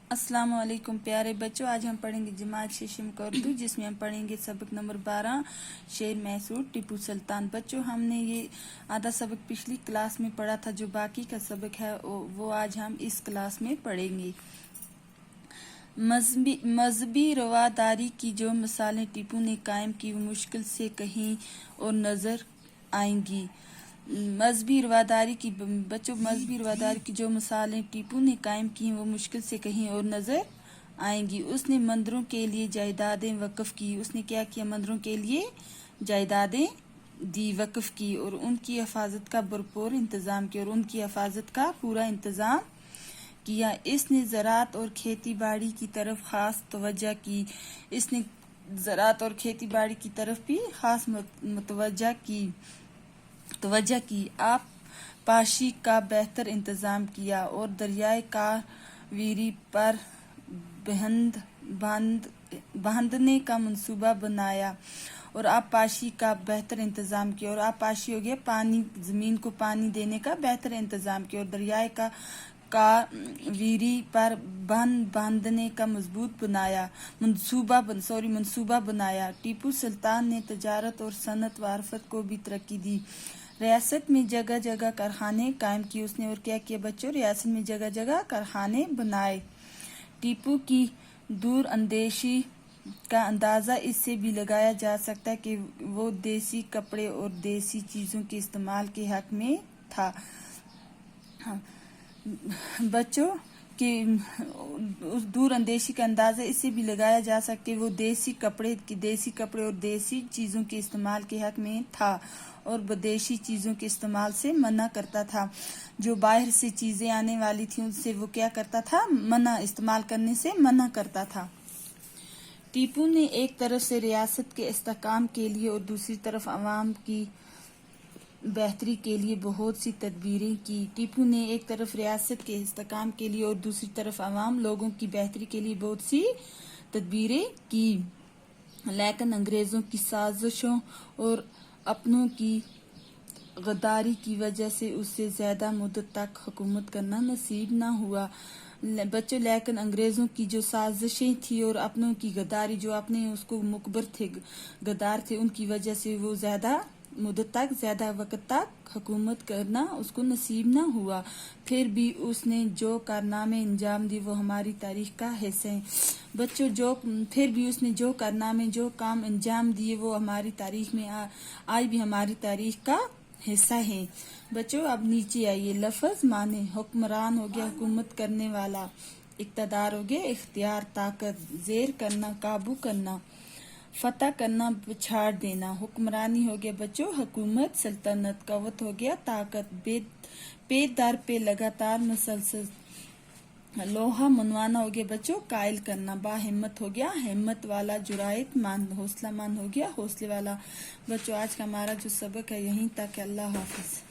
अस्सलाम वालेकुम प्यारे बच्चों, आज हम पढ़ेंगे जमात शेषम का उर्दू, जिसमें हम पढ़ेंगे सबक नंबर 12 शेर मैसूर टीपू सुल्तान। बच्चों, हमने ये आधा सबक पिछली क्लास में पढ़ा था, जो बाकी का सबक है वो आज हम इस क्लास में पढ़ेंगे। मजहबी रवादारी की जो मिसालें टीपू ने कायम की वो मुश्किल से कहीं और नजर आएंगी। मजहबी रवादारी की जो मिसालें टीपू ने कायम की वो मुश्किल से कहीं और नजर आएंगी। उसने मंदिरों के लिए जायदादें वक्फ की। उसने क्या किया? मंदिरों के लिए जायदादें दी, वक्फ की, और उनकी हिफाजत का भरपूर इंतजाम किया। इसने ज़राअत और खेती बाड़ी की तरफ खास तवज्जो की। आप पाशी का बेहतर इंतजाम किया और दरियाए कावेरी पर बांधने का मंसूबा बनाया। और आप पाशी का बेहतर इंतजाम किया, और आप पाशी हो गया पानी, जमीन को पानी देने का बेहतर इंतजाम किया, और दरियाए का कावेरी पर बांधने का मंसूबा बनाया। टीपू सुल्तान ने तजारत और सनत वारफत को भी तरक्की दी। रियासत में जगह जगह कारखाने कायम किए उसने, और क्या किया बच्चों? रियासत में जगह जगह कारखाने बनाए। टीपू की दूर अंदेशी का अंदाज़ा इससे भी लगाया जा सकता है कि वो देसी कपड़े और देसी चीज़ों के इस्तेमाल के हक में था। बच्चों कि उस दूर अंदेशी का अंदाज़ा इससे भी लगाया जा सकता है वो देसी कपड़े और देसी चीज़ों के इस्तेमाल के हक में था, और विदेशी चीज़ों के इस्तेमाल से मना करता था। जो बाहर से चीज़ें आने वाली थी उनसे वो क्या करता था? इस्तेमाल करने से मना करता था। टीपू ने एक तरफ से रियासत के इस्तेहकाम के लिए और दूसरी तरफ अवाम की बेहतरी के लिए बहुत सी तदबीरें की। टीपू ने एक तरफ रियासत के इस्तेहकाम के लिए और दूसरी तरफ अवाम लोगों की बेहतरी के लिए बहुत सी तदबीरें की, लेकिन अंग्रेज़ों की साजिशों और अपनों की गद्दारी की वजह से उससे ज़्यादा मुद्दत तक हुकूमत करना नसीब न हुआ। बच्चों, लेकिन अंग्रेज़ों की जो साजिशें थी और अपनों की गद्दारी, जो अपने उसको मुकबर थे, गद्दार थे, उनकी वजह से वो ज़्यादा वक्त तक हुकूमत करना उसको नसीब न हुआ। फिर भी उसने जो कारनामे अंजाम दिए वो हमारी तारीख का हिस्सा हैं। बच्चों, जो काम अंजाम दिए वो हमारी तारीख में आज भी हमारी तारीख का हिस्सा है। बच्चों, अब नीचे आइए। लफ्ज़ माने हुक्मरान हो गया हुकूमत करने वाला, इक़्तिदार हो गया इख्तियार, ताकत, ज़ेर करना, काबू करना, फतह करना, पछाड़ देना। हुक्मरानी हो गया बच्चों हुकूमत, सल्तनत, कवत हो गया ताकत, पे दर पे लगातार मुसलसल, लोहा मनवाना हो गया बच्चों कायल करना, बाहिम्मत हो गया हिम्मत वाला, जुरायत मंद, हौसला मंद हो गया हौसले वाला। बच्चों, आज का हमारा जो सबक है यहीं तक है। अल्लाह हाफिज।